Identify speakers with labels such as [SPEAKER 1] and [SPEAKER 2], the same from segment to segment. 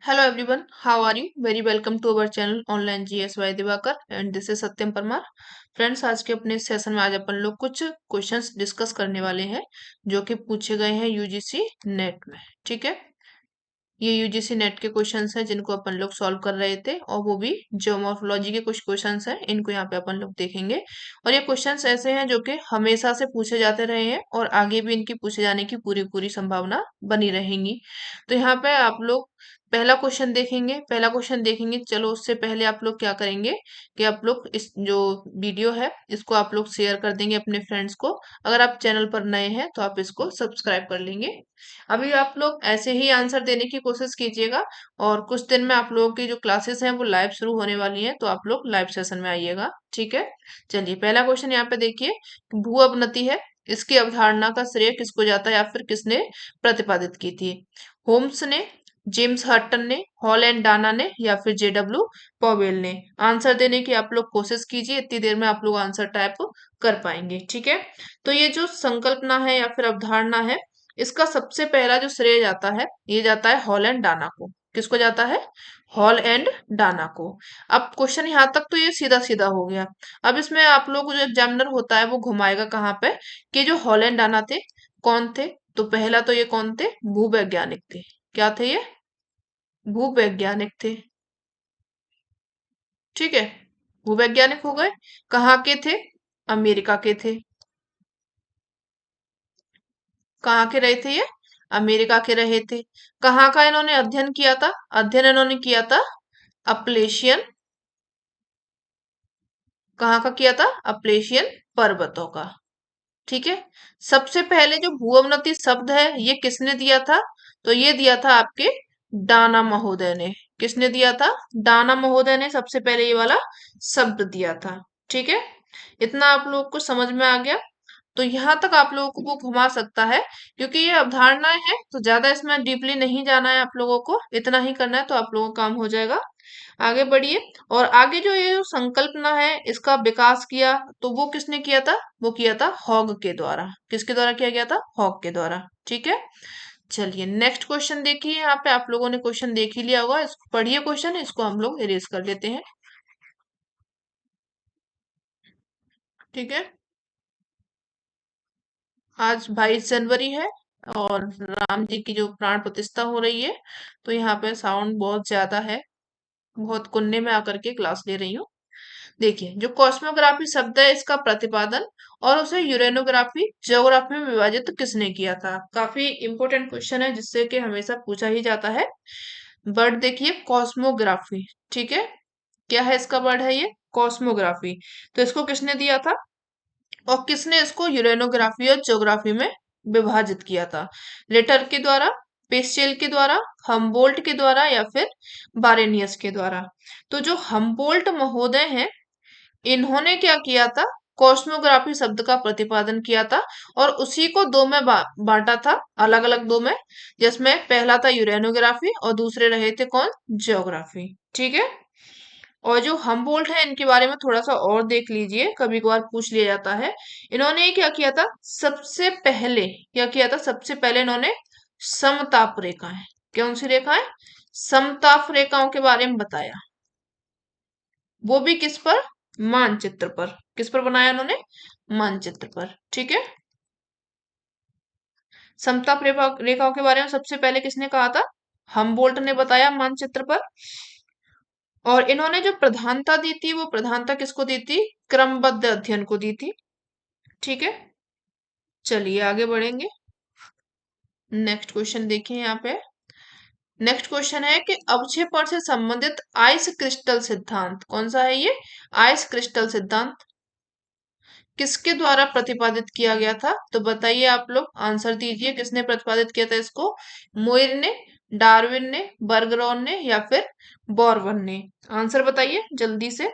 [SPEAKER 1] Hello everyone, how are you? Very welcome to our channel Online GS by Diwakar and this is Satyam Parmar. Friends, आज के अपने session में आज अपन लोग कुछ क्वेश्चंस डिस्कस करने वाले हैं जो कि पूछे गए हैं यूजीसी नेट में। ठीक है, ये यूजीसी नेट के क्वेश्चंस हैं जिनको अपन लोग सॉल्व कर रहे थे और वो भी ज्योमोर्फोलॉजी के कुछ क्वेश्चंस हैं, इनको यहाँ पे अपन लोग देखेंगे। और ये क्वेश्चंस ऐसे हैं जो कि हमेशा से पूछे जाते रहे हैं और आगे भी इनकी पूछे जाने की पूरी पूरी संभावना बनी रहेंगी। तो यहाँ पे आप लोग पहला क्वेश्चन देखेंगे। चलो उससे पहले आप लोग क्या करेंगे कि आप लोग इस जो वीडियो है इसको आप लोग शेयर कर देंगे अपने फ्रेंड्स को। अगर आप चैनल पर नए हैं तो आप इसको सब्सक्राइब कर लेंगे। अभी आप लोग ऐसे ही आंसर देने की कोशिश कीजिएगा और कुछ दिन में आप लोगों की जो क्लासेस हैं वो लाइव शुरू होने वाली हैं, तो आप लोग लाइव सेशन में आइएगा। ठीक है, चलिए पहला क्वेश्चन यहाँ पे देखिए। भू अवनति है, इसकी अवधारणा का श्रेय किसको जाता है या फिर किसने प्रतिपादित की थी? होम्स ने, जेम्स हटन ने, हॉल एंड डाना ने या फिर जेडब्ल्यू पॉवेल ने? आंसर देने की आप लोग कोशिश कीजिए, इतनी देर में आप लोग आंसर टाइप कर पाएंगे। ठीक है, तो ये जो संकल्पना है या फिर अवधारणा है, इसका सबसे पहला जो श्रेय जाता है ये जाता है हॉल एंड डाना को। किसको जाता है? हॉल एंड डाना को। अब क्वेश्चन यहाँ तक तो ये सीधा सीधा हो गया। अब इसमें आप लोग जो एग्जामिनर होता है वो घुमाएगा कहाँ पे कि जो हॉल एंड डाना थे कौन थे? तो पहला तो ये कौन थे? भूवैज्ञानिक थे। क्या थे ये? भूवैज्ञानिक थे। ठीक है, भूवैज्ञानिक हो गए। कहाँ के थे? अमेरिका के थे। कहाँ के रहे थे ये? अमेरिका के रहे थे। कहाँ का इन्होंने अध्ययन किया था? अध्ययन इन्होंने किया था अपलेशियन। कहाँ का किया था? अपलेशियन पर्वतों का। ठीक है, सबसे पहले जो भूअवनति शब्द है ये किसने दिया था? तो ये दिया था आपके डाना महोदय ने। किसने दिया था? डाना महोदय ने सबसे पहले ये वाला शब्द दिया था। ठीक है, इतना आप लोग को समझ में आ गया। तो यहाँ तक आप लोगों को वो घुमा सकता है क्योंकि ये अवधारणाएं हैं, तो ज्यादा इसमें डीपली नहीं जाना है आप लोगों को, इतना ही करना है तो आप लोगों का काम हो जाएगा। आगे बढ़िए। और आगे जो ये जो संकल्पना है इसका विकास किया तो वो किसने किया था? वो किया था हॉग के द्वारा। किसके द्वारा किया गया था? हॉग के द्वारा। ठीक है, चलिए नेक्स्ट क्वेश्चन देखिए। यहाँ पे आप लोगों ने क्वेश्चन देख ही लिया होगा, इसको पढ़िए। क्वेश्चन इसको हम लोग इरेज कर लेते हैं। ठीक है, आज 22 जनवरी है और राम जी की जो प्राण प्रतिष्ठा हो रही है, तो यहाँ पे साउंड बहुत ज्यादा है। बहुत कुन्ने में आकर के क्लास ले रही हूँ। देखिए, जो कॉस्मोग्राफी शब्द है इसका प्रतिपादन और उसे यूरेनोग्राफी ज्योग्राफी में विभाजित किसने किया था? काफी इंपॉर्टेंट क्वेश्चन है जिससे कि हमेशा पूछा ही जाता है। वर्ड देखिए, कॉस्मोग्राफी। ठीक है, क्या है इसका वर्ड? है ये कॉस्मोग्राफी। तो इसको किसने दिया था और किसने इसको यूरेनोग्राफी और ज्योग्राफी में विभाजित किया था? लेटर के द्वारा, पेस्टेल के द्वारा, हम्बोल्ट के द्वारा या फिर बारेनियस के द्वारा? तो जो हम्बोल्ट महोदय हैं इन्होंने क्या किया था? कॉस्मोग्राफी शब्द का प्रतिपादन किया था और उसी को दो में बांटा था, अलग अलग दो में, जिसमें पहला था यूरेनोग्राफी और दूसरे रहे थे कौन? ज्योग्राफी। ठीक है, और जो हम्बोल्ट है इनके बारे में थोड़ा सा और देख लीजिए, कभी कभार पूछ लिया जाता है। इन्होंने क्या किया था? सबसे पहले क्या किया था? सबसे पहले इन्होंने समताप रेखाएं, कौन सी रेखाएं? समताप रेखाओं के बारे में बताया। वो भी किस पर? मानचित्र पर। किस पर बनाया इन्होंने? मानचित्र पर। ठीक है, समताप रेखाओं के बारे में सबसे पहले किसने कहा था? हम्बोल्ट ने बताया मानचित्र पर। और इन्होंने जो प्रधानता दी थी वो प्रधानता किसको दी थी? क्रमबद्ध अध्ययन को दी थी। ठीक है, चलिए आगे बढ़ेंगे। नेक्स्ट क्वेश्चन देखिए यहाँ पे। नेक्स्ट क्वेश्चन है कि अवक्षेपण से संबंधित आइस क्रिस्टल सिद्धांत कौन सा है? ये आइस क्रिस्टल सिद्धांत किसके द्वारा प्रतिपादित किया गया था? तो बताइए, आप लोग आंसर दीजिए, किसने प्रतिपादित किया था इसको? मोइर ने, डार्विन ने, बर्गरॉन ने या फिर बोरवन ने? आंसर बताइए जल्दी से।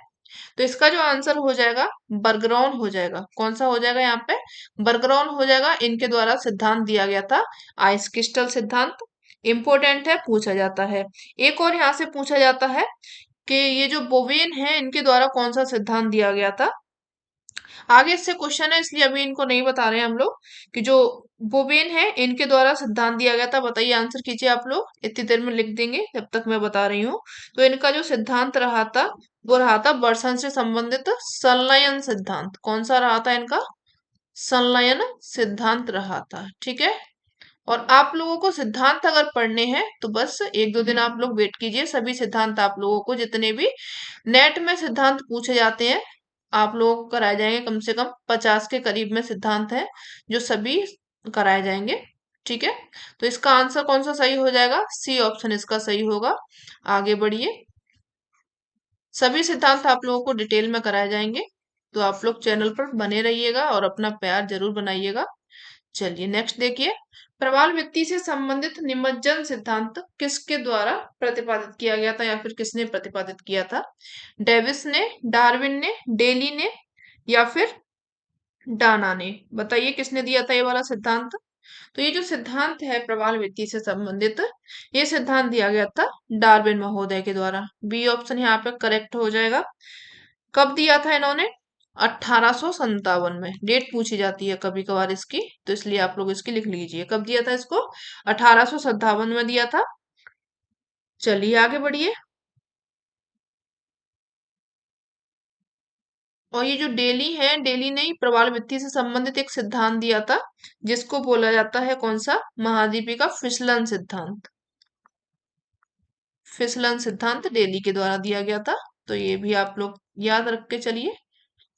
[SPEAKER 1] तो इसका जो आंसर हो जाएगा बर्गरॉन हो जाएगा। कौन सा हो जाएगा यहाँ पे? बर्गरॉन हो जाएगा। इनके द्वारा सिद्धांत दिया गया था आइस क्रिस्टल सिद्धांत। इंपॉर्टेंट है, पूछा जाता है। एक और यहाँ से पूछा जाता है कि ये जो बोवेन है इनके द्वारा कौन सा सिद्धांत दिया गया था? आगे इससे क्वेश्चन है, इसलिए अभी इनको नहीं बता रहे हैं हम लोग कि जो बोबेन है इनके द्वारा सिद्धांत दिया गया था। बताइए, आंसर कीजिए आप लोग, इतनी देर में लिख देंगे जब तक मैं बता रही हूँ। तो इनका जो सिद्धांत रहा था वो रहा था वर्षण से संबंधित संलयन सिद्धांत। कौन सा रहा था इनका? संलयन सिद्धांत रहा था। ठीक है। और आप लोगों को सिद्धांत अगर पढ़ने हैं तो बस एक दो दिन आप लोग वेट कीजिए, सभी सिद्धांत आप लोगों को जितने भी नेट में सिद्धांत पूछे जाते हैं आप लोगों को कराए जाएंगे। कम से कम 50 के करीब में सिद्धांत है जो सभी कराए जाएंगे। ठीक है। तो इसका आंसर कौन सा सही हो जाएगा? सी ऑप्शन इसका सही होगा। आगे बढ़िए। सभी सिद्धांत आप लोगों को डिटेल में कराए जाएंगे, तो आप लोग चैनल पर बने रहिएगा और अपना प्यार जरूर बनाइएगा। चलिए नेक्स्ट देखिए। प्रवाल वित्ती से संबंधित निमज्जन सिद्धांत किसके द्वारा प्रतिपादित किया गया था, या फिर किसने प्रतिपादित किया था? डेविस ने, डार्विन ने, डेली ने, या फिर डाना ने? बताइए किसने दिया था ये वाला सिद्धांत? तो ये जो सिद्धांत है प्रवाल वित्ती से संबंधित, ये सिद्धांत दिया गया था डार्विन महोदय के द्वारा। बी ऑप्शन यहाँ पे करेक्ट हो जाएगा। कब दिया था इन्होंने? 1857 में। डेट पूछी जाती है कभी कभार इसकी, तो इसलिए आप लोग इसकी लिख लीजिए, कब दिया था इसको? 1857 में दिया था। चलिए आगे बढ़िए। और ये जो डेली है, डेली ने ही प्रवाल वित्ती से संबंधित एक सिद्धांत दिया था जिसको बोला जाता है कौन सा? महाद्वीपी का फिसलन सिद्धांत। फिसलन सिद्धांत डेली के द्वारा दिया गया था। तो ये भी आप लोग याद रख के चलिए,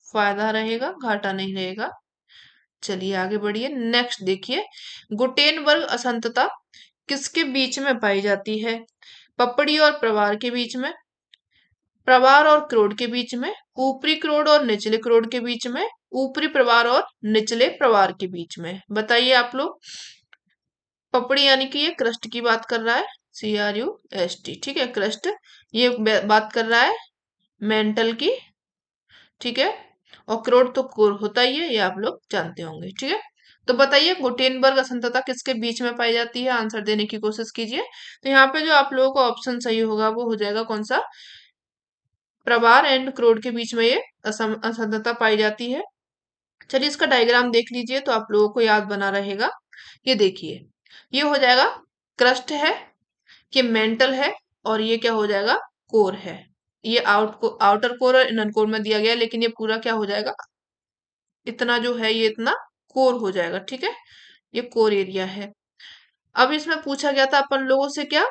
[SPEAKER 1] फायदा रहेगा, घाटा नहीं रहेगा। चलिए आगे बढ़िए। नेक्स्ट देखिए। गुटेनबर्ग असंतता किसके बीच में पाई जाती है? पपड़ी और प्रवार के बीच में, प्रवार और क्रोड के बीच में, ऊपरी क्रोड और निचले क्रोड के बीच में, ऊपरी प्रवार और निचले प्रवार के बीच में? बताइए आप लोग। पपड़ी यानी कि ये क्रस्ट की बात कर रहा है, CRUST। ठीक है, क्रस्ट। ये बात कर रहा है मेंटल की। ठीक है। और क्रोड तो कोर होता ही है, ये आप लोग जानते होंगे। ठीक है। तो बताइए गुटेनबर्ग असंतता किसके बीच में पाई जाती है? आंसर देने की कोशिश कीजिए। तो यहाँ पे जो आप लोगों को ऑप्शन सही होगा वो हो जाएगा कौन सा? प्रवार एंड क्रोड के बीच में ये असंतता पाई जाती है। चलिए इसका डायग्राम देख लीजिए तो आप लोगों को याद बना रहेगा। ये देखिए, ये हो जाएगा क्रस्ट है, ये मेंटल है, और ये क्या हो जाएगा? कोर है। ये आउटर कोर और इनर कोर में दिया गया है, लेकिन ये पूरा क्या हो जाएगा? इतना जो है ये इतना कोर हो जाएगा। ठीक है। ये कोर एरिया है। अब इसमें पूछा गया था अपन लोगों से क्या?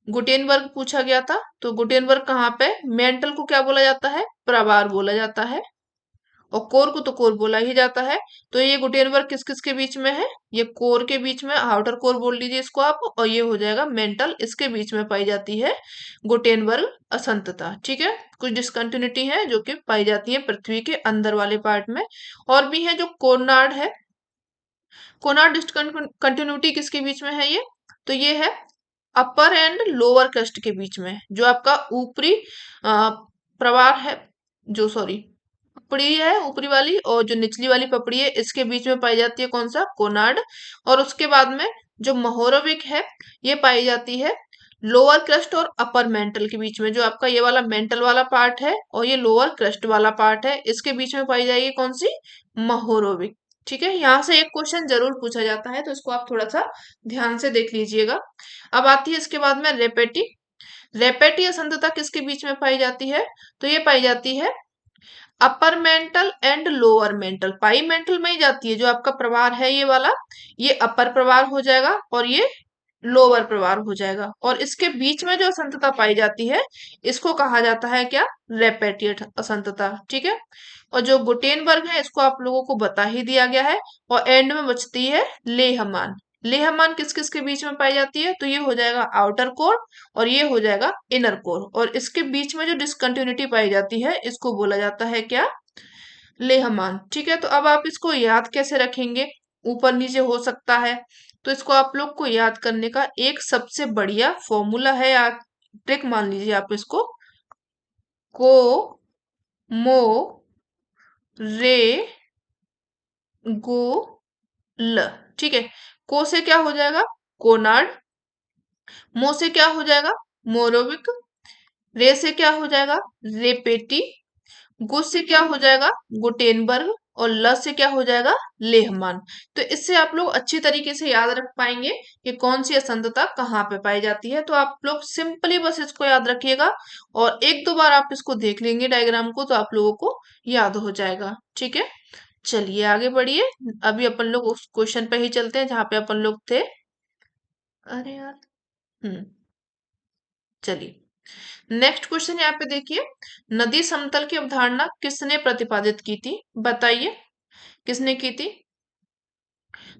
[SPEAKER 1] गुटेनबर्ग पूछा गया था। तो गुटेनबर्ग कहाँ पे? मेंटल को क्या बोला जाता है? प्रवार बोला जाता है। और कोर को तो कोर बोला ही जाता है। तो ये गुटेनबर्ग किस किस के बीच में है? ये कोर के बीच में, आउटर कोर बोल लीजिए इसको आप, और ये हो जाएगा मेंटल, इसके बीच में पाई जाती है गुटेनबर्ग असंतता। ठीक है। कुछ डिसकंटिन्यूटी है जो कि पाई जाती है पृथ्वी के अंदर वाले पार्ट में। और भी है जो कोनार्ड है। कोनार्ड डिसकंटिन्यूटी किसके बीच में है ये? तो ये है अपर एंड लोअर क्रस्ट के बीच में। जो आपका ऊपरी प्रवार है, जो सॉरी पपड़ी है ऊपरी वाली, और जो निचली वाली पपड़ी है, इसके बीच में पाई जाती है कौन सा? कोनार्ड। और उसके बाद में जो मोहोरोविक है, ये पाई जाती है लोअर क्रस्ट और अपर मेंटल के बीच में। जो आपका ये वाला मेंटल वाला पार्ट है और ये लोअर क्रस्ट वाला पार्ट है, इसके बीच में पाई जाएगी कौन सी? मोहोरोविक। ठीक है। यहाँ से एक क्वेश्चन जरूर पूछा जाता है, तो इसको आप थोड़ा सा ध्यान से देख लीजिएगा। अब आती है इसके बाद में रेपेटी। रेपेटी असंतता किसके बीच में पाई जाती है? तो ये पाई जाती है upper mantle and lower mental. Pi mental में ही जाती है। जो आपका प्रवार है ये वाला, ये अपर प्रवार हो जाएगा और ये लोअर प्रवार हो जाएगा। और इसके बीच में जो असंतता पाई जाती है, इसको कहा जाता है क्या? रेपेटियट असंतता। ठीक है। और जो गुटेनबर्ग है इसको आप लोगों को बता ही दिया गया है। और एंड में बचती है लेहमान। लेहमान किस किस के बीच में पाई जाती है? तो ये हो जाएगा आउटर कोर और ये हो जाएगा इनर कोर। और इसके बीच में जो डिसकंटिन्यूटी पाई जाती है इसको बोला जाता है क्या? लेहमान। ठीक है। तो अब आप इसको याद कैसे रखेंगे? ऊपर नीचे हो सकता है, तो इसको आप लोग को याद करने का एक सबसे बढ़िया फॉर्मूला है, या ट्रिक मान लीजिए आप इसको। को, मो, रे, गो, ल। ठीक है। को से क्या हो जाएगा? कोनार्ड। मो से क्या हो जाएगा? मोरोविक। रे से क्या हो जाएगा? रेपेटी। गु से क्या हो जाएगा? गुटेनबर्ग। और ल से क्या हो जाएगा? लेहमान। तो इससे आप लोग अच्छी तरीके से याद रख पाएंगे कि कौन सी असंतता कहाँ पे पाई जाती है। तो आप लोग सिंपली बस इसको याद रखिएगा, और एक दो बार आप इसको देख लेंगे डायग्राम को, तो आप लोगों को याद हो जाएगा। ठीक है, चलिए आगे बढ़िए। अभी अपन लोग उस क्वेश्चन पे ही चलते हैं जहां पे अपन लोग थे। अरे यार। हम्म चलिए, नेक्स्ट क्वेश्चन यहाँ पे देखिए। नदी समतल की अवधारणा किसने प्रतिपादित की थी? बताइए, किसने की थी?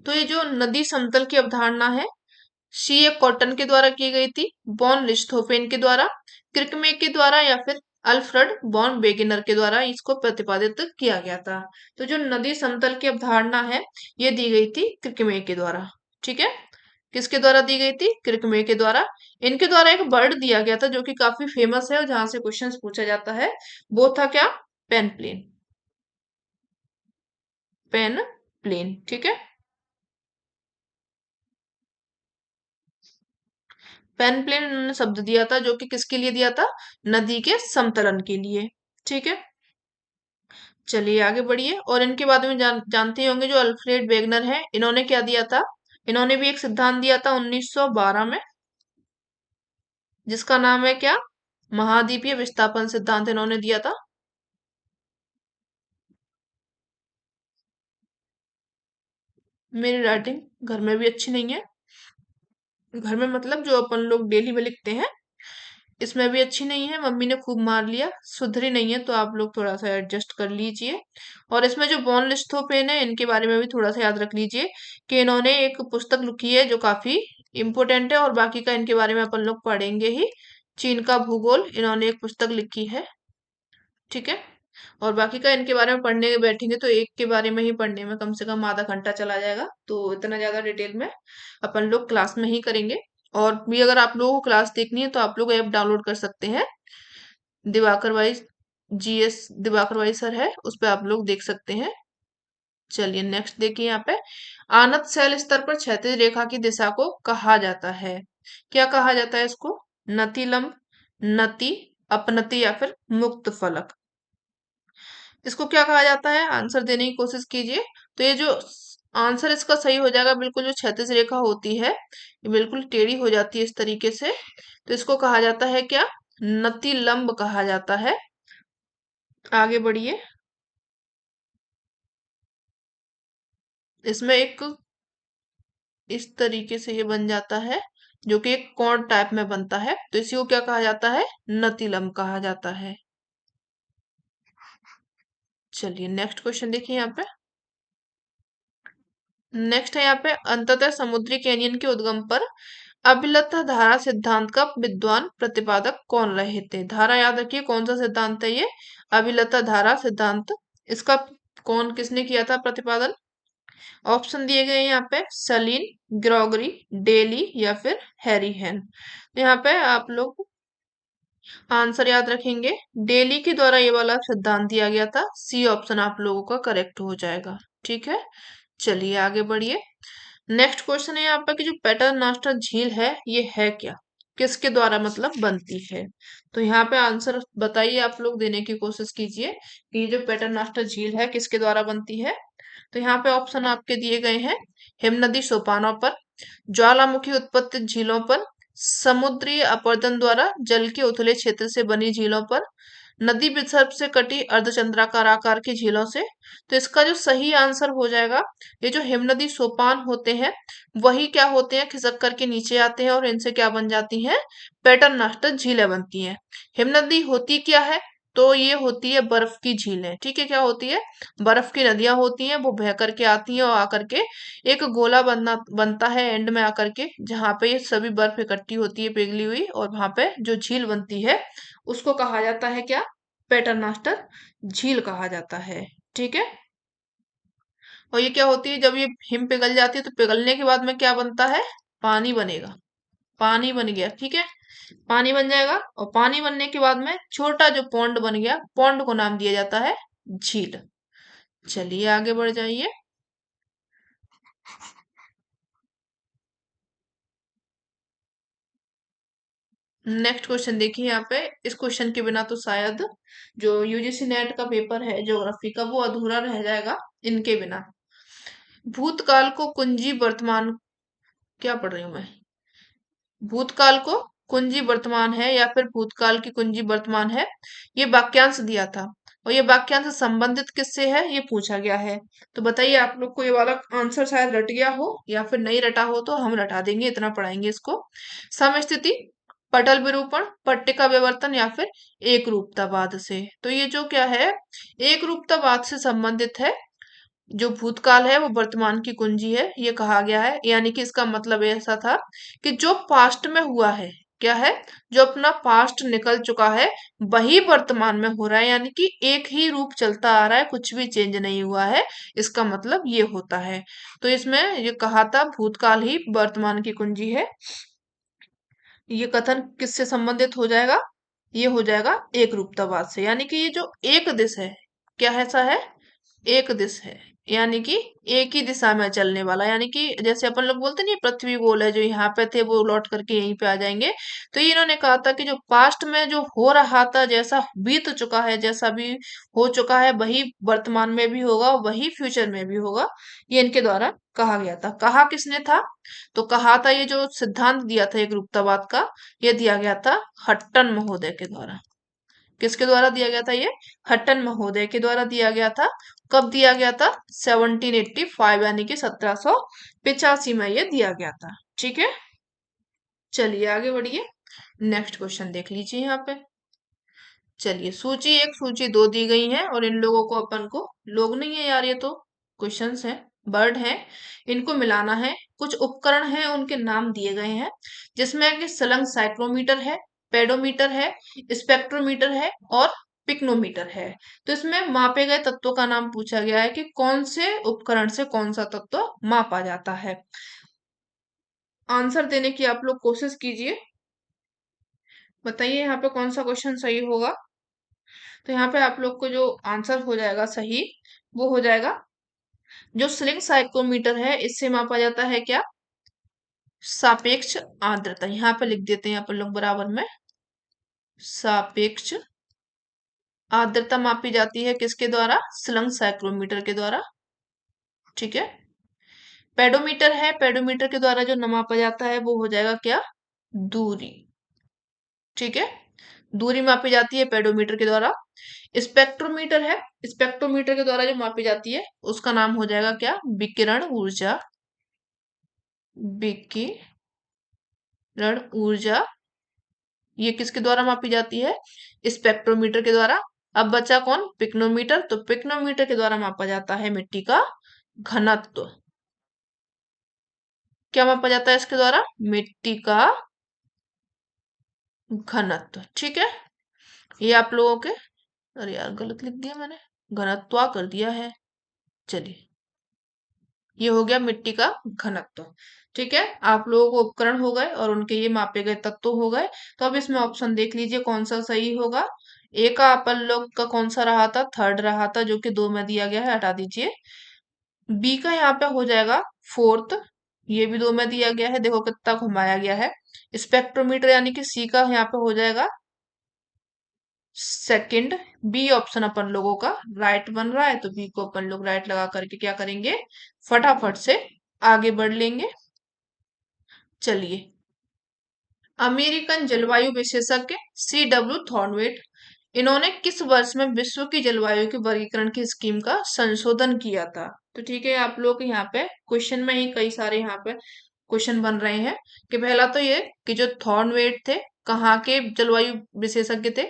[SPEAKER 1] तो ये जो नदी समतल की अवधारणा है, सी ए कॉटन के द्वारा की गई थी, बॉन लिस्थोफेन के द्वारा, क्रिकमे के द्वारा, या फिर अल्फ्रेड बॉन वेगेनर के द्वारा इसको प्रतिपादित किया गया था। तो जो नदी समतल की अवधारणा है, ये दी गई थी क्रिकमे के द्वारा। ठीक है, किसके द्वारा दी गई थी? क्रिकमे के द्वारा। इनके द्वारा एक वर्ड दिया गया था जो कि काफी फेमस है और जहां से क्वेश्चंस पूछा जाता है, वो था क्या? Pen plane. पेन प्लेन, ठीक है। पेन प्लेन उन्होंने शब्द दिया था जो कि किसके लिए दिया था? नदी के समतलन के लिए। ठीक है, चलिए आगे बढ़िए। और इनके बारे में जानते ही होंगे, जो अल्फ्रेड वेगनर है, इन्होंने क्या दिया था? इन्होंने भी एक सिद्धांत दिया था 1912 में, जिसका नाम है क्या? महाद्वीपीय विस्थापन सिद्धांत इन्होंने दिया था। मेरी राइटिंग घर में भी अच्छी नहीं है। घर में मतलब जो अपन लोग डेली में लिखते हैं, इसमें भी अच्छी नहीं है। मम्मी ने खूब मार लिया, सुधरी नहीं है, तो आप लोग थोड़ा सा एडजस्ट कर लीजिए। और इसमें जो बॉन लिस्थोपेन है, इनके बारे में भी थोड़ा सा याद रख लीजिए कि इन्होंने एक पुस्तक लिखी है जो काफी इम्पोर्टेंट है, और बाकी का इनके बारे में अपन लोग पढ़ेंगे ही। चीन का भूगोल, इन्होंने एक पुस्तक लिखी है। ठीक है, और बाकी का इनके बारे में पढ़ने बैठेंगे तो एक के बारे में ही पढ़ने में कम से कम आधा घंटा चला जाएगा, तो इतना ज्यादा डिटेल में अपन लोग क्लास में ही करेंगे। और भी अगर आप लोगों को क्लास देखनी है तो आप लोग ऐप डाउनलोड कर सकते हैं, दिवाकर भाई, जीएस दिवाकर भाई सर है, उस पे आप लोग देख सकते हैं। चलिए नेक्स्ट देखिए यहाँ पे। आनत शैल स्तर पर क्षैतिज रेखा की दिशा को कहा जाता है? क्या कहा जाता है इसको? नतिलंब, नति, अपनति, या फिर मुक्त फलक? इसको क्या कहा जाता है? आंसर देने की कोशिश कीजिए। तो ये जो आंसर इसका सही हो जाएगा, बिल्कुल जो क्षैतिज रेखा होती है, ये बिल्कुल टेढ़ी हो जाती है इस तरीके से, तो इसको कहा जाता है क्या? नतिलंब कहा जाता है। आगे बढ़िए। इसमें एक इस तरीके से ये बन जाता है, जो कि एक कॉर्ड टाइप में बनता है, तो इसी को क्या कहा जाता है? नतिलंब कहा जाता है। चलिए नेक्स्ट क्वेश्चन देखिए यहाँ पे। नेक्स्ट है यहाँ पे, अंततः समुद्री कैनियन के उद्गम पर अभिलता धारा सिद्धांत का विद्वान प्रतिपादक कौन रहे थे? धारा याद रखिए, कौन सा सिद्धांत है ये? अभिलता धारा सिद्धांत। इसका कौन किसने किया था प्रतिपादन? ऑप्शन दिए गए हैं यहाँ पे, सलीन, ग्रॉगरी, डेली, या फिर हैरी हेन। तो यहाँ पे आप लोग आंसर याद रखेंगे, डेली के द्वारा ये वाला सिद्धांत दिया गया था। सी ऑप्शन आप लोगों का करेक्ट हो जाएगा। ठीक है, चलिए आगे बढ़िए। नेक्स्ट क्वेश्चन है यहाँ पर कि जो पेटरनास्टर झील है, ये है क्या? किसके द्वारा मतलब बनती है? तो यहाँ पे आंसर बताइए, आप लोग देने की कोशिश कीजिए कि ये जो पेटरनास्टर झील है किसके द्वारा बनती है। तो यहाँ पे ऑप्शन आपके दिए गए हैं, हिमनदी सोपानों पर, ज्वालामुखी उत्पत्ति झीलों पर, समुद्री अपरदन द्वारा जल के उथले क्षेत्र से बनी झीलों पर, नदी विसर्प से कटी अर्धचंद्राकार आकार की झीलों से। तो इसका जो सही आंसर हो जाएगा, ये जो हिमनदी सोपान होते हैं, वही क्या होते हैं, खिसक करके नीचे आते हैं और इनसे क्या बन जाती हैं? पेटर्नस्टर झीलें बनती हैं। हिमनदी होती क्या है? तो ये होती है बर्फ की झीलें। ठीक है, क्या होती है? बर्फ की नदियां होती हैं, वो बह करके आती हैं और आकर के एक गोला बनता है एंड में आकर के, जहां पे ये सभी बर्फ इकट्ठी होती है पिघली हुई, और वहां पे जो झील बनती है उसको कहा जाता है क्या? पेटरमास्टर झील कहा जाता है। ठीक है, और ये क्या होती है, जब ये हिम पिघल जाती है तो पिघलने के बाद में क्या बनता है? पानी बनेगा। पानी बन गया, ठीक है, पानी बन जाएगा, और पानी बनने के बाद में छोटा जो पॉन्ड बन गया, पॉन्ड को नाम दिया जाता है झील। चलिए आगे बढ़ जाइए। नेक्स्ट क्वेश्चन देखिए यहाँ पे। इस क्वेश्चन के बिना तो शायद जो यूजीसी नेट का पेपर है ज्योग्राफी का वो अधूरा रह जाएगा इनके बिना। भूतकाल को कुंजी वर्तमान, क्या पढ़ रही हूँ मैं, भूतकाल को कुंजी वर्तमान है या फिर भूतकाल की कुंजी वर्तमान है, ये वाक्यांश दिया था। और ये वाक्यांश संबंधित किससे है ये पूछा गया है। तो बताइए आप लोग को ये वाला आंसर शायद रट गया हो या फिर नहीं रटा हो तो हम रटा देंगे, इतना पढ़ाएंगे इसको। समस्थिति, पटल विरूपण, पट्टिका विवर्तन या फिर एक रूपतावाद से। तो ये जो क्या है, एक रूपतावाद से संबंधित है। जो भूतकाल है वो वर्तमान की कुंजी है ये कहा गया है, यानी कि इसका मतलब ऐसा था कि जो पास्ट में हुआ है, क्या है, जो अपना पास्ट निकल चुका है वही वर्तमान में हो रहा है, यानी कि एक ही रूप चलता आ रहा है, कुछ भी चेंज नहीं हुआ है। इसका मतलब ये होता है। तो इसमें ये कहा था भूतकाल ही वर्तमान की कुंजी है। ये कथन किससे संबंधित हो जाएगा, ये हो जाएगा एक रूपतावाद से, यानी कि ये जो एक दिश है, क्या ऐसा है, एक दिश है, यानी कि एक ही दिशा में चलने वाला, यानी कि जैसे अपन लोग बोलते नहीं पृथ्वी गोल है, जो यहाँ पे थे वो लौट करके यहीं पे आ जाएंगे। तो ये इन्होंने कहा था कि जो पास्ट में जो हो रहा था, जैसा बीत चुका है, जैसा भी हो चुका है वही वर्तमान में भी होगा, वही फ्यूचर में भी होगा। ये इनके द्वारा कहा गया था। कहा किसने था, तो कहा था ये जो सिद्धांत दिया था एक रूपतावाद का, ये दिया गया था हट्टन महोदय के द्वारा। किसके द्वारा दिया गया था ये, हट्टन महोदय के द्वारा दिया गया था। कब दिया गया था, 1785 यानी कि 1785 में ये दिया गया था। ठीक है, चलिए आगे बढ़िए। नेक्स्ट क्वेश्चन देख लीजिए यहाँ पे। चलिए सूची एक सूची दो दी गई है और इन लोगों को अपन को, लोग नहीं है यार ये तो क्वेश्चंस हैं, वर्ड हैं, इनको मिलाना है। कुछ उपकरण हैं उनके नाम दिए गए हैं, जिसमें कि सलंग साइक्रोमीटर है, पेडोमीटर है, स्पेक्ट्रोमीटर है और पिक्नोमीटर है। तो इसमें मापे गए तत्वों का नाम पूछा गया है कि कौन से उपकरण से कौन सा तत्व मापा जाता है। आंसर देने की आप लोग कोशिश कीजिए, बताइए यहाँ पे कौन सा क्वेश्चन सही होगा। तो यहाँ पे आप लोग को जो आंसर हो जाएगा सही, वो हो जाएगा जो स्लिंग साइक्रोमीटर है, इससे मापा जाता है क्या, सापेक्ष आर्द्रता। यहाँ पे लिख देते हैं अपन लोग बराबर में, सापेक्ष आर्द्रता मापी जाती है किसके द्वारा, स्लंग साइक्रोमीटर के द्वारा। ठीक है, पेडोमीटर है, पेडोमीटर के द्वारा जो मापा जाता है वो हो जाएगा क्या, दूरी। ठीक है, दूरी मापी जाती है पेडोमीटर के द्वारा। स्पेक्ट्रोमीटर है, स्पेक्ट्रोमीटर के द्वारा जो मापी जाती है उसका नाम हो जाएगा क्या, विकिरण ऊर्जा। विकिरण ऊर्जा ये किसके द्वारा मापी जाती है, स्पेक्ट्रोमीटर के द्वारा। अब बचा कौन, पिक्नोमीटर। तो पिक्नोमीटर के द्वारा मापा जाता है मिट्टी का घनत्व। क्या मापा जाता है इसके द्वारा, मिट्टी का घनत्व। ठीक है, ये आप लोगों के, अरे यार गलत लिख दिया मैंने, घनत्व कर दिया है। चलिए, ये हो गया मिट्टी का घनत्व। ठीक है, आप लोगों को उपकरण हो गए और उनके ये मापे गए तत्व हो गए। तो अब इसमें ऑप्शन देख लीजिए कौन सा सही होगा। ए का अपन लोग का कौन सा रहा था, थर्ड रहा था, जो कि दो में दिया गया है, हटा दीजिए। बी का यहाँ पे हो जाएगा फोर्थ, ये भी दो में दिया गया है, देखो कितना घुमाया गया है। स्पेक्ट्रोमीटर यानी कि सी का यहाँ पे हो जाएगा सेकंड। बी ऑप्शन अपन लोगों का राइट बन रहा है, तो बी को अपन लोग राइट लगा करके क्या करेंगे, फटाफट से आगे बढ़ लेंगे। चलिए, अमेरिकन जलवायु विशेषज्ञ C.W. थॉर्नवेट, इन्होंने किस वर्ष में विश्व की जलवायु के वर्गीकरण की स्कीम का संशोधन किया था। तो ठीक है, आप लोग यहाँ पे क्वेश्चन में ही कई सारे यहाँ पे क्वेश्चन बन रहे हैं कि पहला तो ये कि जो थॉर्नवेट थे कहाँ के जलवायु विशेषज्ञ थे,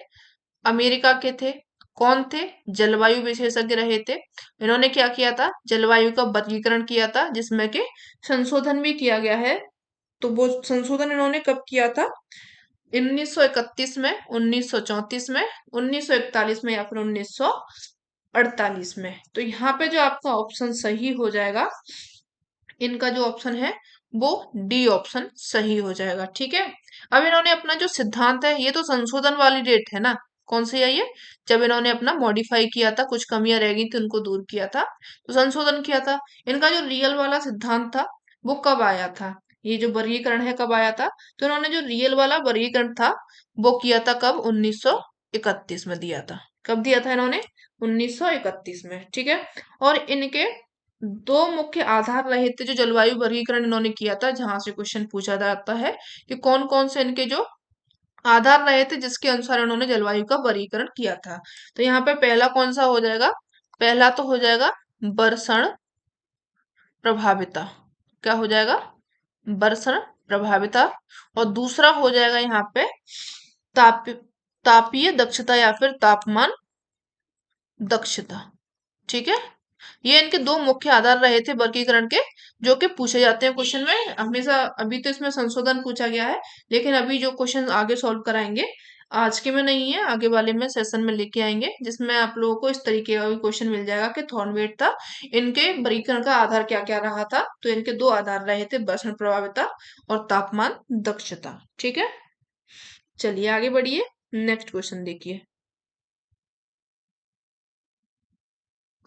[SPEAKER 1] अमेरिका के थे। कौन थे, जलवायु विशेषज्ञ रहे थे। इन्होंने क्या किया था, जलवायु का वर्गीकरण किया था जिसमें कि संशोधन भी किया गया है। तो वो संशोधन इन्होंने कब किया था, 1931 में, 1934 में, 1941 में या फिर 1948 में। तो यहाँ पे जो आपका ऑप्शन सही हो जाएगा, इनका जो ऑप्शन है वो डी ऑप्शन सही हो जाएगा। ठीक है, अब इन्होंने अपना जो सिद्धांत है, ये तो संशोधन वाली डेट है ना, कौन सी है ये, जब इन्होंने अपना मॉडिफाई किया था, कुछ कमियां रह गई थी उनको दूर किया था, तो संशोधन किया था। इनका जो रियल वाला सिद्धांत था वो कब आया था, ये जो वर्गीकरण है कब आया था? तो इन्होंने जो रियल वाला वर्गीकरण था वो किया था कब? 1931 में दिया था। कब दिया था इन्होंने? 1931 में, ठीक है। और इनके दो मुख्य आधार रहे थे जो जलवायु वर्गीकरण इन्होंने किया था, जहां से क्वेश्चन पूछा जाता है कि कौन कौन से इनके जो आधार रहे थे जिसके अनुसार उन्होंने जलवायु का वर्गीकरण किया था। तो यहाँ पे पहला कौन सा हो जाएगा? पहला तो हो जाएगा बर्षण प्रभाविता। क्या हो जाएगा? बर्षण प्रभाविता। और दूसरा हो जाएगा यहाँ पे ताप तापीय दक्षता या फिर तापमान दक्षता। ठीक है। ये इनके दो मुख्य आधार रहे थे वर्गीकरण के, जो कि पूछे जाते हैं क्वेश्चन में हमेशा। अभी तो इसमें संशोधन पूछा गया है, लेकिन अभी जो क्वेश्चन आगे सॉल्व कराएंगे, आज के में नहीं है, आगे वाले में सेशन में लेके आएंगे, जिसमें आप लोगों को इस तरीके का भी क्वेश्चन मिल जाएगा कि थॉर्नवेट था, इनके वर्गीकरण का आधार क्या क्या रहा था। तो इनके दो आधार रहे थे, वर्षण प्रभाविता और तापमान दक्षता। ठीक है, चलिए आगे बढ़िए, नेक्स्ट क्वेश्चन देखिए।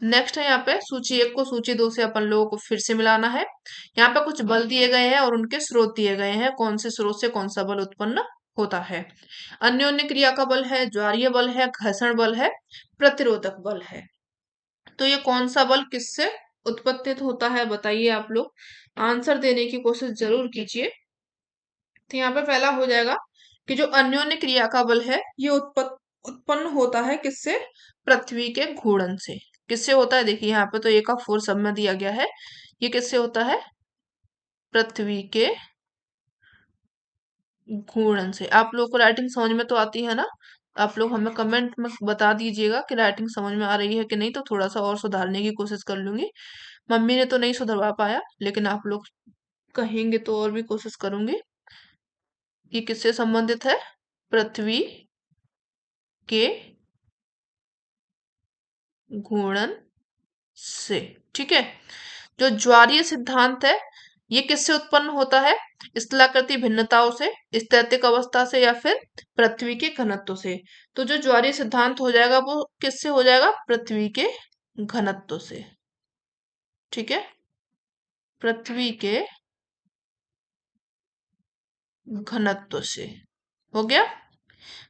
[SPEAKER 1] नेक्स्ट है यहाँ पे सूची एक को सूची दो से अपन लोगों को फिर से मिलाना है। यहाँ पे कुछ बल दिए गए हैं और उनके स्रोत दिए गए हैं, कौन से स्रोत से कौन सा बल उत्पन्न होता है। अन्योन्य क्रिया का बल है, ज्वारीय बल है, घर्षण बल है, प्रतिरोधक बल है। तो ये कौन सा बल किससे उत्पत्तित होता है, बताइए आप लोग। आंसर देने की कोशिश जरूर कीजिए। तो यहाँ पे पहला हो जाएगा कि जो अन्योन्य क्रिया का बल है ये उत्पन्न होता है किससे? पृथ्वी के घूर्णन से। किससे होता है? देखिए यहाँ पे तो ए का फोर्स सब में दिया गया है, ये किससे होता है? पृथ्वी के घूर्णन से। आप लोग को राइटिंग समझ में तो आती है ना? आप लोग हमें कमेंट में बता दीजिएगा कि राइटिंग समझ में आ रही है कि नहीं, तो थोड़ा सा और सुधारने की कोशिश कर लूंगी। मम्मी ने तो नहीं सुधरवा पाया, लेकिन आप लोग कहेंगे तो और भी कोशिश करूंगी। ये किससे संबंधित है? पृथ्वी के घूर्णन से। ठीक है। जो ज्वारीय सिद्धांत है ये किससे उत्पन्न होता है? स्थलाकृति भिन्नताओं से, स्थैतिक अवस्था से, या फिर पृथ्वी के घनत्व से। तो जो ज्वारीय सिद्धांत हो जाएगा वो किससे हो जाएगा? पृथ्वी के घनत्व से। ठीक है, पृथ्वी के घनत्व से हो गया।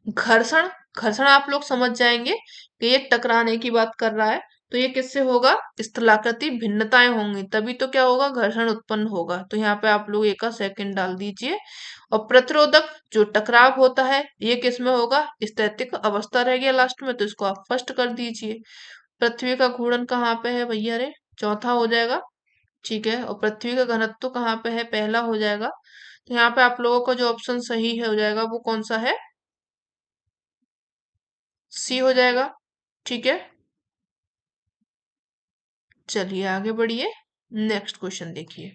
[SPEAKER 1] घर्षण, घर्षण आप लोग समझ जाएंगे कि ये टकराने की बात कर रहा है, तो ये किससे होगा? स्थलाकृति भिन्नताएं होंगी तभी तो क्या होगा? घर्षण उत्पन्न होगा। तो यहाँ पे आप लोग एक का सेकंड डाल दीजिए। और प्रतिरोधक, जो टकराव होता है, ये किस में होगा? स्थैतिक अवस्था रह गया लास्ट में, तो इसको आप फर्स्ट कर दीजिए। पृथ्वी का घूर्णन कहाँ पे है भैया रे? चौथा हो जाएगा। ठीक है। और पृथ्वी का घनत्व कहाँ पे है? पहला हो जाएगा। तो यहाँ पे आप लोगों का जो ऑप्शन सही है हो जाएगा वो कौन सा है? सी हो जाएगा। ठीक है, चलिए आगे बढ़िए, नेक्स्ट क्वेश्चन देखिए।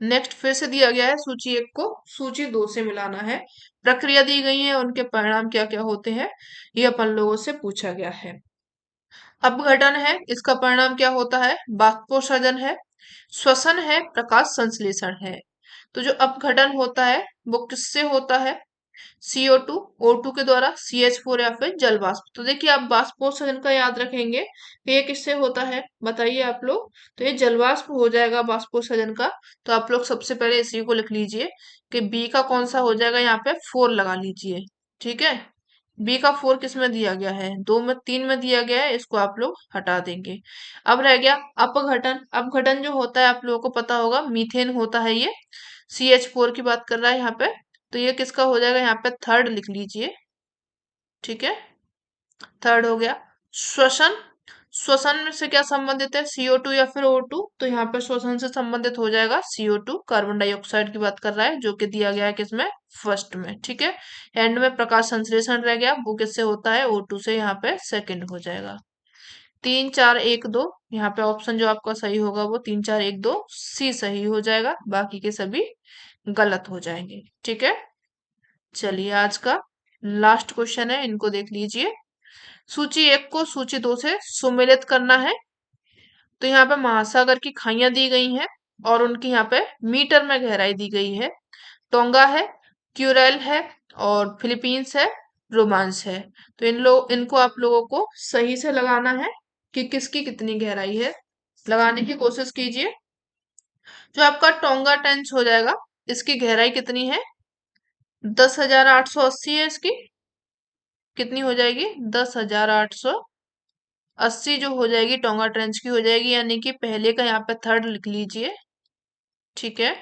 [SPEAKER 1] नेक्स्ट फिर से दिया गया है सूची एक को सूची दो से मिलाना है। प्रक्रिया दी गई है, उनके परिणाम क्या क्या होते हैं ये अपन लोगों से पूछा गया है। अपघटन है, इसका परिणाम क्या होता है? बाष्पोत्सर्जन है, श्वसन है, प्रकाश संश्लेषण है। तो जो अपघटन होता है वो किससे होता है? CO2, O2 के द्वारा, CH4 या फिर जल वाष्प। तो देखिए आप वाष्पोत्सर्जन का याद रखेंगे कि ये किससे होता है, बताइए आप लोग। तो ये जल वाष्प हो जाएगा वाष्पोत्सर्जन का। तो आप लोग सबसे पहले इसी को लिख लीजिए कि बी का कौन सा हो जाएगा, यहाँ पे 4 लगा लीजिए। ठीक है, बी का 4 किस में दिया गया है? 2 में, 3 में दिया गया है, इसको आप लोग हटा देंगे। अब रह गया अपघटन। अपघटन जो होता है आप लोगों को पता होगा, मीथेन होता है ये। CH4 की बात कर रहा है यहाँ पे, तो ये किसका हो जाएगा? यहाँ पे थर्ड लिख लीजिए। ठीक है, थर्ड हो गया। श्वसन, श्वसन में से क्या संबंधित है? CO2 या फिर O2? तो यहाँ पे श्वसन से संबंधित हो जाएगा CO2, कार्बन डाइऑक्साइड की बात कर रहा है, जो कि दिया गया है किसमें? फर्स्ट में। ठीक है, एंड में प्रकाश संश्लेषण रह गया, वो किससे होता है? O2 से, यहाँ पे सेकंड हो जाएगा। 3 4 1 2, यहाँ पे ऑप्शन जो आपका सही होगा वो 3 4 1 2 सी सही हो जाएगा, बाकी के सभी गलत हो जाएंगे। ठीक है, चलिए आज का लास्ट क्वेश्चन है, इनको देख लीजिए। सूची एक को सूची दो से सुमेलित करना है। तो यहाँ पे महासागर की खाइयां दी गई हैं और उनकी यहाँ पे मीटर में गहराई दी गई है। टोंगा है, क्यूरेल है, और फिलीपींस है, रोमांस है। तो इनको आप लोगों को सही से लगाना है कि किसकी कितनी गहराई है, लगाने की कोशिश कीजिए। जो आपका टोंगा ट्रेंच हो जाएगा, इसकी गहराई कितनी है? 10,880 है इसकी। कितनी हो जाएगी? 10,880 जो हो जाएगी टोंगा ट्रेंच की हो जाएगी, यानी कि पहले का यहाँ पे थर्ड लिख लीजिए। ठीक है,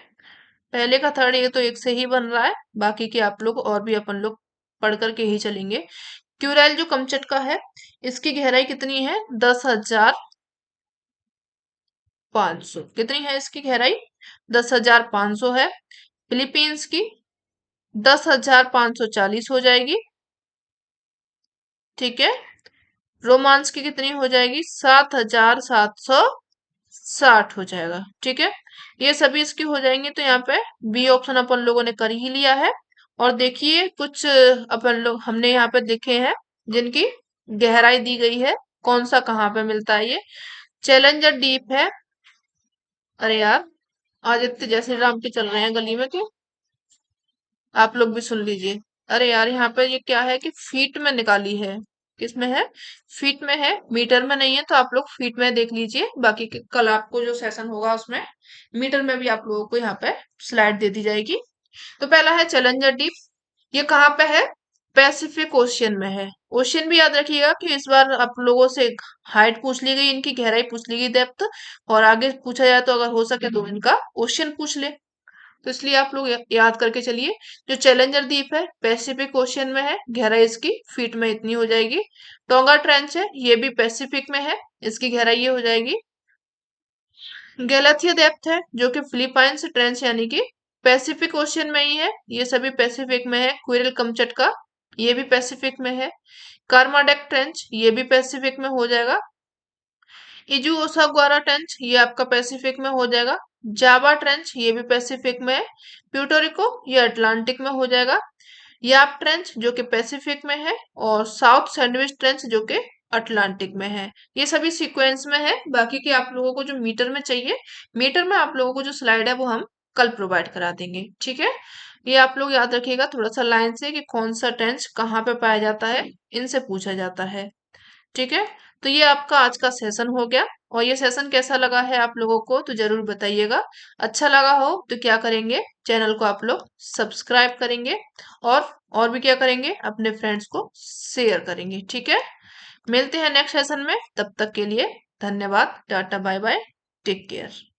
[SPEAKER 1] पहले का थर्ड ये तो एक से ही बन रहा है, बाकी के आप लोग और भी अपन लोग पढ़ करके ही चलेंगे। क्यूरेल जो कमचट का है, इसकी गहराई कितनी है? 10,500। कितनी है इसकी गहराई? 10,500 है। फिलीपींस की 10,540 हो जाएगी। ठीक है, रोमांस की कितनी हो जाएगी? 7,760 हो जाएगा। ठीक है, ये सभी इसकी हो जाएंगे, तो यहाँ पे बी ऑप्शन अपन लोगों ने कर ही लिया है। और देखिए कुछ अपन लोग हमने यहाँ पे देखे हैं जिनकी गहराई दी गई है, कौन सा कहाँ पे मिलता है ये। चैलेंजर डीप है। अरे यार, आदित्य जय श्री राम के चल रहे हैं गली में के, आप लोग भी सुन लीजिए। अरे यार, यहाँ पे ये क्या है कि फीट में निकाली है। किसमें है? फीट में है, मीटर में नहीं है, तो आप लोग फीट में देख लीजिए। बाकी कल आपको जो सेशन होगा उसमें मीटर में भी आप लोगों को यहाँ पे स्लाइड दे दी जाएगी। तो पहला है चैलेंजर डीप। ये कहाँ पे है? पैसिफिक ओशियन में है। ओशियन भी याद रखिएगा कि इस बार आप लोगों से हाइट पूछ ली गई, इनकी गहराई पूछ ली गई, डेप्थ। और आगे पूछा जाए तो अगर हो सके तो इनका ओशियन पूछ ले। तो इसलिए आप लोग याद करके चलिए। जो चैलेंजर द्वीप है पैसिफिक ओशियन में है, गहराई इसकी फीट में इतनी हो जाएगी। टोंगा ट्रेंच है, ये भी पैसिफिक में है, इसकी गहराई ये हो जाएगी। गैलाथिया डेप्थ है जो कि फिलीपाइंस ट्रेंच यानी कि पैसिफिक ओशियन में ही है, ये सभी पैसिफिक में है। क्विरल कमचटका ये भी पैसिफिक में है। कार्माडेक ट्रेंच ये भी पैसिफिक में हो जाएगा। इजू ओसाग्वारा ट्रेंच ये आपका पैसिफिक में हो जाएगा। जावा ट्रेंच ये भी पैसिफिक में है। प्यूटोरिको ये अटलांटिक में हो जाएगा। याप ट्रेंच जो कि पैसिफिक में है, और साउथ सैंडविच ट्रेंच जो कि अटलांटिक में है। ये सभी सीक्वेंस में है। बाकी के आप लोगों को जो मीटर में चाहिए, मीटर में आप लोगों को जो स्लाइड है वो हम कल प्रोवाइड करा देंगे। ठीक है, ये आप लोग याद रखिएगा थोड़ा सा लाइन से कि कौन सा ट्रेंच कहाँ पे पाया जाता है, इनसे पूछा जाता है। ठीक है, तो ये आपका आज का सेशन हो गया। और ये सेशन कैसा लगा है आप लोगों को तो जरूर बताइएगा। अच्छा लगा हो तो क्या करेंगे, चैनल को आप लोग सब्सक्राइब करेंगे, और भी क्या करेंगे, अपने फ्रेंड्स को शेयर करेंगे। ठीक है, मिलते हैं नेक्स्ट सेशन में, तब तक के लिए धन्यवाद, टाटा बाय बाय, टेक केयर।